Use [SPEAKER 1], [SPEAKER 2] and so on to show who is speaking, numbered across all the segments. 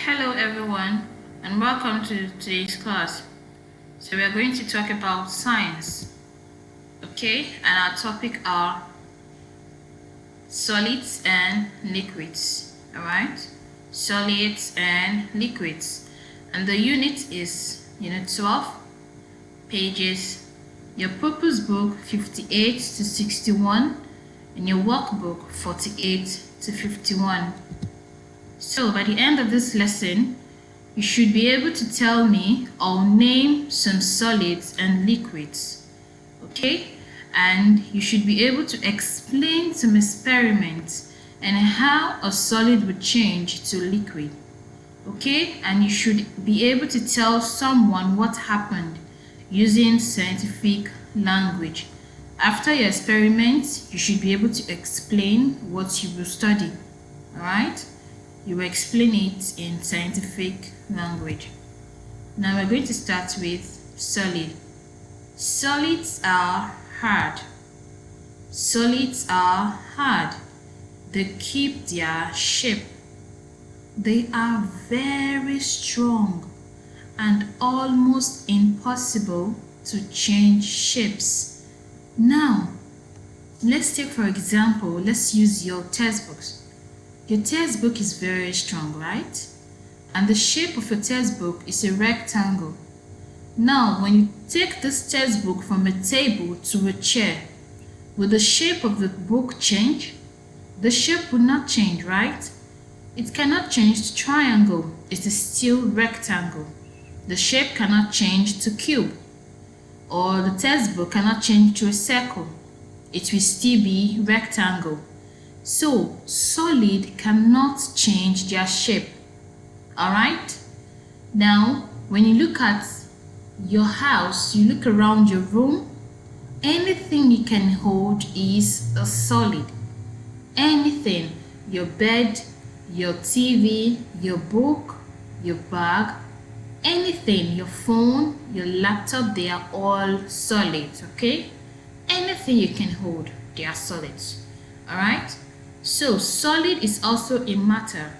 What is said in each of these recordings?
[SPEAKER 1] Hello everyone and welcome to today's class. So we are going to talk about science, okay, and our topic are solids and liquids. All right, solids and liquids, and the unit is unit 12, pages, your purpose book 58 to 61 and your workbook 48 to 51. So by the end of this lesson, you should be able to tell me or name some solids and liquids, okay? And you should be able to explain some experiments and how a solid would change to liquid, okay? And you should be able to tell someone what happened using scientific language. After your experiments, you should be able to explain what you will study, all right? You will explain it in scientific language. Now we're going to start with solid. Solids are hard. Solids are hard. They keep their shape. They are very strong and almost impossible to change shapes. Now, let's take for example, let's use your textbooks. Your textbook is very strong, right? And the shape of your textbook is a rectangle. Now, when you take this textbook from a table to a chair, will the shape of the book change? The shape will not change, right? It cannot change to triangle. It is still rectangle. The shape cannot change to cube. Or the textbook cannot change to a circle. It will still be rectangle. So, solid cannot change their shape. Alright? Now, when you look at your house, you look around your room, anything you can hold is a solid. Anything, your bed, your TV, your book, your bag, anything, your phone, your laptop, they are all solids, okay? Anything you can hold, they are solids. Alright? So, solid is also a matter.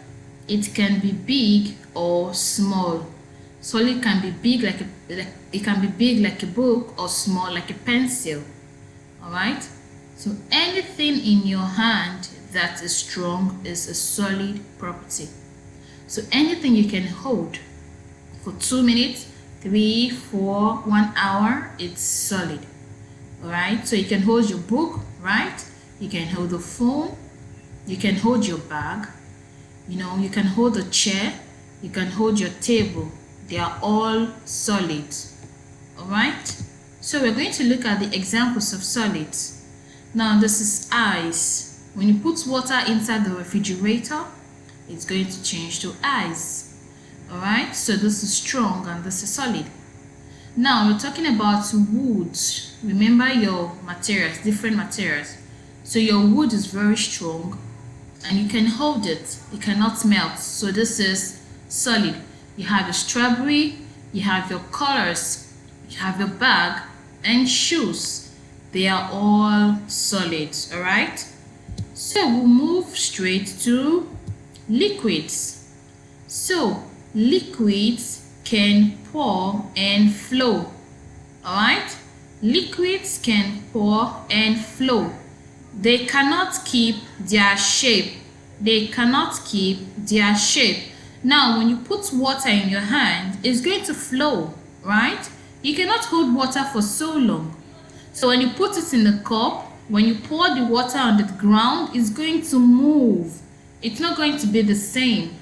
[SPEAKER 1] It can be big or small. Solid can be big like a book or small like a pencil. All right? So, anything in your hand that is strong is a solid property. So, anything you can hold for 2 minutes, 3, 4, 1 hour, it's solid. All right? So, you can hold your book, right? You can hold the phone. You can hold your bag, you can hold a chair, you can hold your table. They are all solids. Alright? So we're going to look at the examples of solids. Now this is ice. When you put water inside the refrigerator, it's going to change to ice. Alright? So this is strong and this is solid. Now we're talking about wood. Remember your materials, different materials. So your wood is very strong and you can hold it. It cannot melt. So this is solid. You have your strawberry, you have your colors, you have your bag and shoes. They are all solids, all right? So we'll move straight to liquids. So liquids can pour and flow, all right? Liquids can pour and flow. They cannot keep their shape. They cannot keep their shape. Now, when you put water in your hand, it's going to flow, right? You cannot hold water for so long. So when you put it in the cup, when you pour the water on the ground, it's going to move. It's not going to be the same,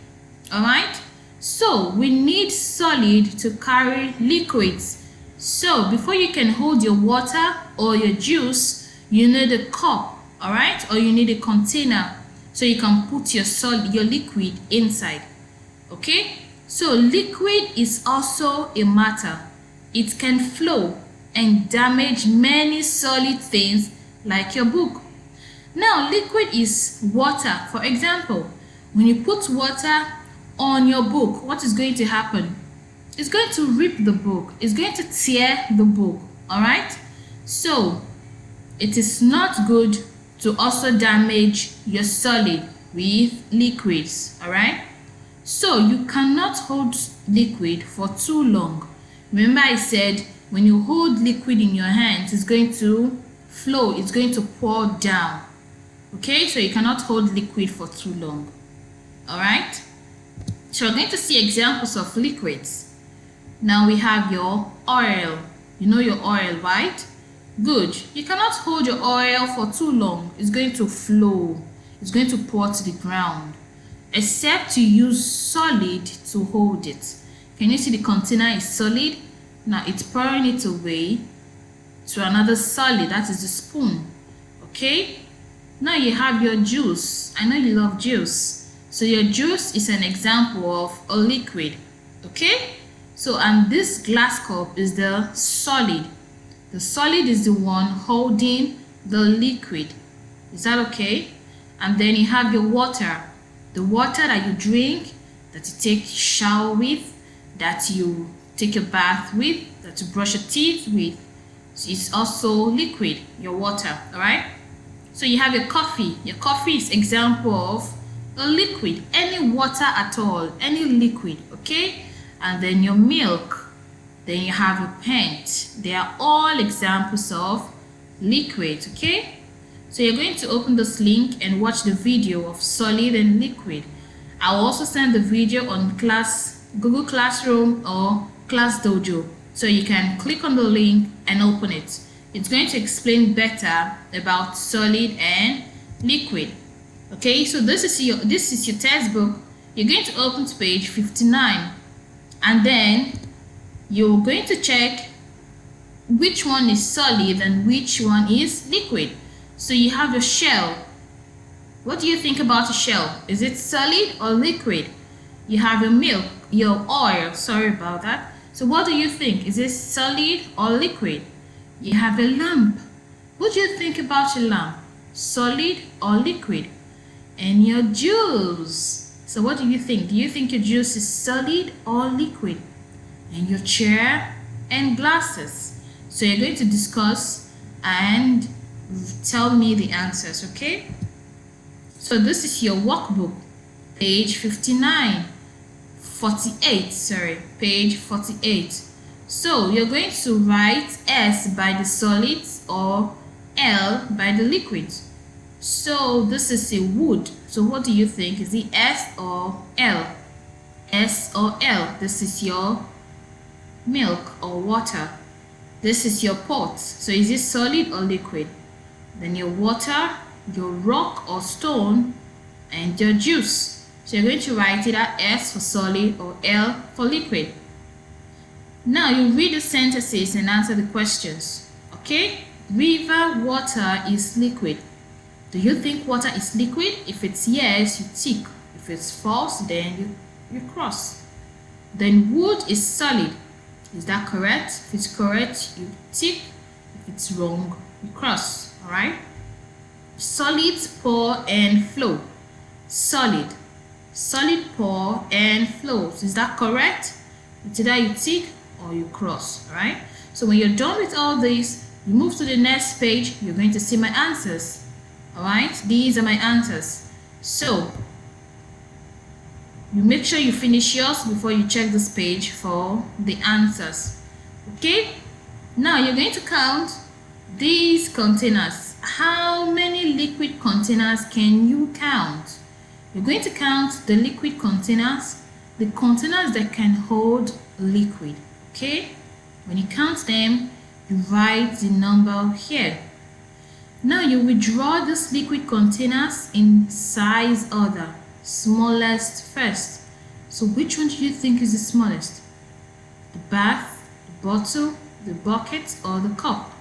[SPEAKER 1] all right? So we need solid to carry liquids. So before you can hold your water or your juice, you need a cup. All right, or you need a container so you can put your liquid inside. Okay, so liquid is also a matter. It can flow and damage many solid things like your book. Now, liquid is water. For example, when you put water on your book, what is going to happen? It's going to rip the book. It's going to tear the book. All right, so it is not good to also damage your solid with liquids. All right, So you cannot hold liquid for too long. Remember I said when you hold liquid in your hands, it's going to flow, it's going to pour down. Okay, so you cannot hold liquid for too long. All right, so we're going to see examples of liquids. Now we have your oil. You know your oil, right? Good. You cannot hold your oil for too long. It's going to flow. It's going to pour to the ground. Except you use solid to hold it. Can you see the container is solid? Now it's pouring it away to another solid, that is the spoon. Okay? Now you have your juice. I know you love juice. So your juice is an example of a liquid. Okay? So, and this glass cup is the solid. The solid is the one holding the liquid. Is that okay? And then you have your water. The water that you drink, that you take shower with, that you take a bath with, that you brush your teeth with. So it's also liquid, your water, all right? So you have your coffee. Your coffee is example of a liquid, any water at all, any liquid, okay? And then your milk, then you have your paint. They are all examples of liquid, okay? So you're going to open this link and watch the video of solid and liquid. I'll also send the video on Google Classroom or Class Dojo, so you can click on the link and open it. It's going to explain better about solid and liquid. Okay, so this is your textbook. You're going to open to page 59, and then you're going to check which one is solid and which one is liquid. So you have your shell. What do you think about a shell? Is it solid or liquid? You have your milk, your oil, sorry about that. So what do you think? Is it solid or liquid? You have a lamp. What do you think about your lamp? Solid or liquid? And your juice. So what do you think? Do you think your juice is solid or liquid? And your chair and glasses. So you're going to discuss and tell me the answers, okay? So this is your workbook, page page 48. So you're going to write S by the solids or L by the liquids. So this is a wood. So what do you think? Is it S or L? S or L? This is your milk or water. This is your pot. So is it solid or liquid? Then your water, your rock or stone, and your juice. So you're going to write either S for solid or L for liquid. Now you read the sentences and answer the questions. Okay? River water is liquid. Do you think water is liquid? If it's yes, you tick. If it's false, then you cross. Then wood is solid. Is that correct? If it's correct, you tick. If it's wrong, you cross. All right? Solids pour and flow. Solid. Solid pour and flows. Is that correct? It's either you tick or you cross. All right? So when you're done with all this, you move to the next page. You're going to see my answers. All right? These are my answers. So you make sure you finish yours before you check this page for the answers. Okay? Now you're going to count these containers. How many liquid containers can you count? You're going to count the liquid containers, the containers that can hold liquid. Okay? When you count them, you write the number here. Now you withdraw these liquid containers in size order, smallest first. So which one do you think is the smallest? The bath, the bottle, the bucket, or the cup?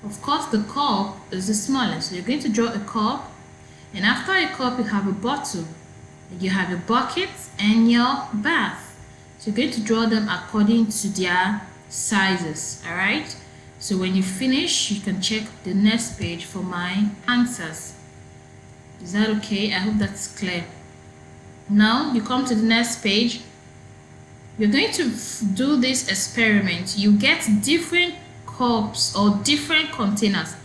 [SPEAKER 1] Of course, the cup is the smallest. So you're going to draw a cup, and after a cup you have a bottle, you have a bucket, and your bath. So you're going to draw them according to their sizes. All right? So when you finish, you can check the next page for my answers. Is that okay? I hope that's clear. Now you come to the next page. You're going to do this experiment. You get different cups or different containers.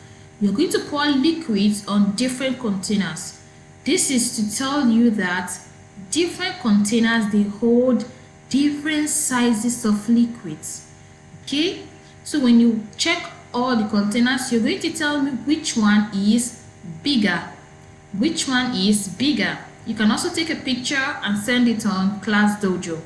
[SPEAKER 1] You're going to pour liquids on different containers. This is to tell you that different containers, they hold different sizes of liquids. Okay, so when you check all the containers, you're going to tell me which one is bigger. Which one is bigger? You can also take a picture and send it on Class Dojo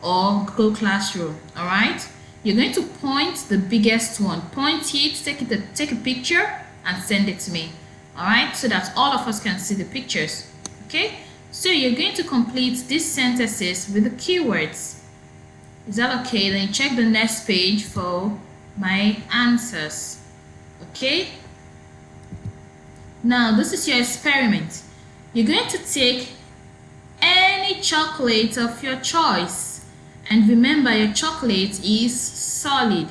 [SPEAKER 1] or Google Classroom. All right, you're going to point the biggest one, point it, take a picture and send it to me. All right, so that all of us can see the pictures. Okay, so you're going to complete these sentences with the keywords. Is that okay? Then you check the next page for my answers. Okay, now this is your experiment. You're going to take any chocolate of your choice, and remember your chocolate is solid.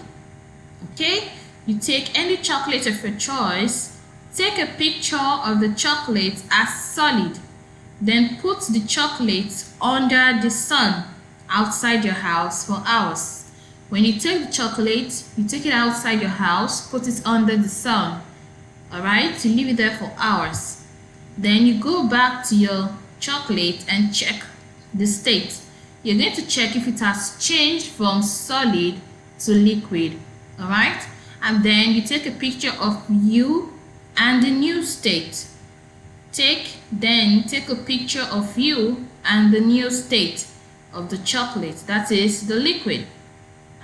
[SPEAKER 1] Okay, you take any chocolate of your choice, take a picture of the chocolate as solid, then put the chocolate under the sun outside your house for hours. When you take the chocolate, you take it outside your house, put it under the sun. All right, you leave it there for hours. Then you go back to your chocolate and check the state. You're going to check if it has changed from solid to liquid. All right, and then you take a picture of you and the new state. Take a picture of you and the new state of the chocolate, that is the liquid,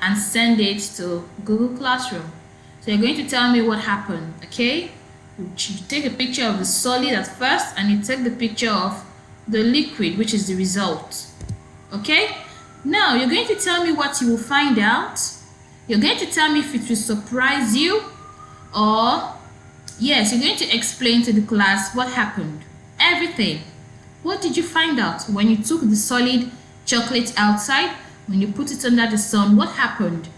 [SPEAKER 1] and send it to Google Classroom. So you're going to tell me what happened. Okay, you take a picture of the solid at first, and you take the picture of the liquid, which is the result. Okay, now you're going to tell me what you will find out. You're going to tell me if it will surprise you, or yes, you're going to explain to the class what happened. Everything. What did you find out when you took the solid chocolate outside? When you put it under the sun, what happened?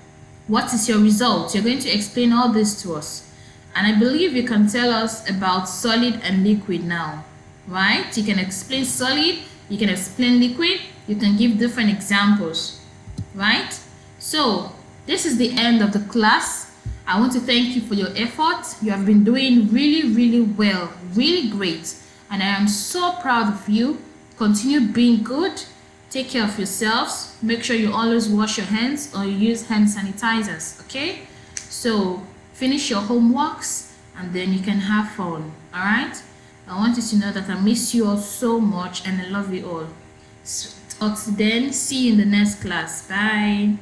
[SPEAKER 1] What is your result? You're going to explain all this to us. And I believe you can tell us about solid and liquid now, right? You can explain solid, you can explain liquid, you can give different examples, right? So this is the end of the class. I want to thank you for your effort. You have been doing really well, really great, and I am so proud of you. Continue being good. Take care of yourselves. Make sure you always wash your hands or you use hand sanitizers. Okay, so finish your homeworks and then you can have fun. All right, I want you to know that I miss you all so much and I love you all. So, until then, see you in the next class. Bye.